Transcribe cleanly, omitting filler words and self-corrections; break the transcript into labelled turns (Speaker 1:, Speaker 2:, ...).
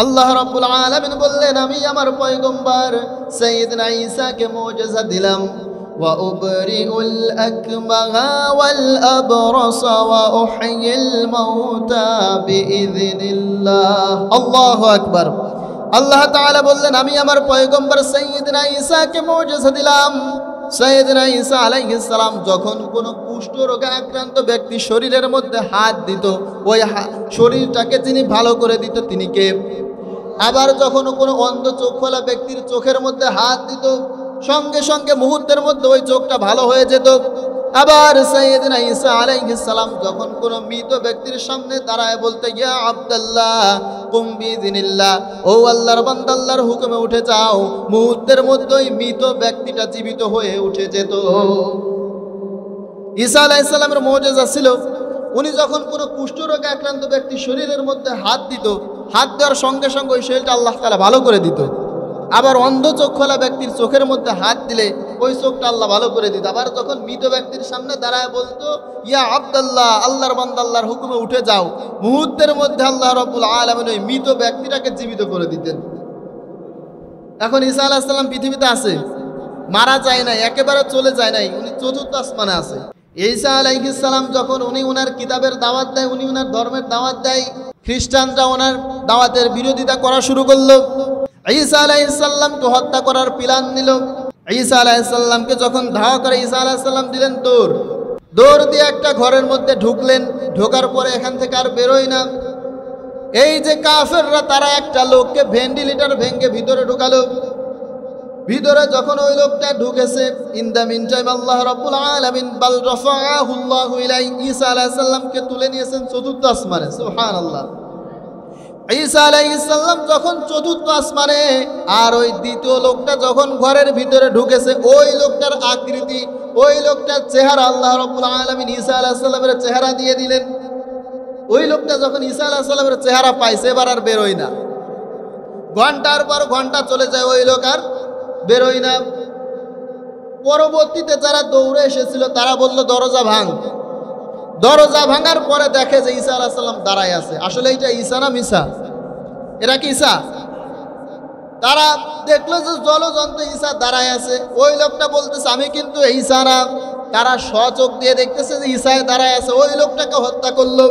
Speaker 1: আল্লাহ রাব্বুল আলামিন বললেন, আমি আমার পয়গম্বর সাইয়েদনা ঈসাকে মুজিজা দিলাম। ওয়া উবরিউল আকমাহা ওয়াল আবরাসা ওয়া উহয়িল মাউতা বিইذনিল্লাহ। আল্লাহু আকবার। আল্লাহ তাআলা বললেন, আমি আমার পয়গম্বর সাইয়েদনা ঈসাকে মুজিজা দিলাম। সাইয়েদনা ঈসা আলাইহিস সালাম যখন কোনো কুষ্ঠ রোগে আক্রান্ত ব্যক্তি শরীরের মধ্যে হাত দিত, ওই শরীরটাকে তিনি ভালো করে দিত, তিনি কে? আবার যখন কোনো অন্ধ চোখ খোলা ব্যক্তির চোখের মধ্যে হাত দিত, সঙ্গে সঙ্গে মুহূর্তের মধ্যে ওই চোখটা ভালো হয়ে যেত। আবার সাইয়েদনা ঈসা আলাইহিস সালাম যখন কোনো মৃত ব্যক্তির সামনে দাঁড়ায় বলতে, ইয়া আব্দুল্লাহ কুম বিইذনিল্লাহ, ও আল্লাহর বান্দা আল্লাহর হুকুমে উঠে যাও, মুহূর্তের মধ্যেই মৃত ব্যক্তিটা জীবিত হয়ে উঠে যেত। ঈসা আলাইহিস সালামের মুজিজা ছিল, উনি যখন কোনো কুষ্ঠরোগে আক্রান্ত ব্যক্তির শরীরের মধ্যে হাত দিত, হাত দেওয়ার সঙ্গে সঙ্গে ওই শরীরটা আল্লাহ তাআলা ভালো করে দিত। আবার অন্ধ চোখ খোলা ব্যক্তির চোখের মধ্যে হাত দিলে ওই চোখটা আল্লাহ ভালো করে দিত। আবার যখন মৃত ব্যক্তির সামনে দাঁড়ায় বলতো, ইয়া আব্দুল্লাহ আল্লাহর বান্দা আল্লাহর হুকুমে উঠে যাও, মুহূর্তের মধ্যে আল্লাহ রাব্বুল আলামিন ওই মৃত ব্যক্তিটাকে জীবিত করে দিতেন। এখন ঈসা আলাইহিস সালাম পৃথিবীতে আছে, মারা যায় নাই, একেবারে চলে যায় নাই, উনি চতুর্থ আসমানে আছে। ঈসা আলাইহিস সালাম যখন উনি ওনার কিতাবের দাওয়াত দেয়, উনি ওনার ধর্মের দাওয়াত দেয়, খ্রিস্টানরা ওনার দাওয়াতের বিরোধিতা করা শুরু করলো। ঈসা আলাইহিস সালামকে হত্যা করার প্ল্যান নিল। ঈসা আলাইহিস সালামকে যখন ধাওয়া করে, ঈসা আলাইহিস সালাম দিলেন দৌড় দিয়ে একটা ঘরের মধ্যে ঢুকলেন। ঢোকার পরে এখান থেকে আর বেরোয় না। এই যে কাফেররা, তারা একটা লোককে ভেন্টিলেটর ভেঙে ভিতরে ঢুকালো। ভিতরে যখন ওই লোকটা ঢুকেছে, ইন দ্য মিন টাইম আল্লাহ রাব্বুল আলামিন বাল রাফাআহুল্লাহু ইলাই, ঈসা আলাইহিস সালামকে তুলে নিয়েছেন চতুর্থ আসমানে। সুবহানাল্লাহ। ঈসা আলাইহিস সালাম যখন চতুর্থ আসমানে, আর ওই দ্বিতীয় লোকটা যখন ঘরের ভিতরে ঢুকেছে, ওই লোকটার আকৃতি, ওই লোকটার চেহারা আল্লাহ রাব্বুল আলামিন ঈসা আলাইহিস সালামের চেহারা দিয়ে দিলেন। ওই লোকটা যখন ঈসা আলাইহিস সালামের চেহারা পাইছে, এবার আর বেরোয় না। ঘন্টার পর ঘন্টা চলে যায়, ওই লোক আর বেরোয় না। পরবর্তীতে যারা দৌড়ে এসেছিল তারা বলল, দরজা ভাঙ। দরজা ভাঙার পরে দেখে যে ঈসা আলাইহিস সালাম দাঁড়ায় আছে। আসলে এটা ঈসা না মিসা? এরা কি ঈসা? তারা দেখলো যে জলজন্ত ঈসা দাঁড়ায় আছে। ওই লোকটা বলতেছে, আমি কিন্তু ঈসা না। তারা স্বচোখ দিয়ে দেখতেছে যে ঈসা দাঁড়ায় আছে। ওই লোকটাকে হত্যা করলো।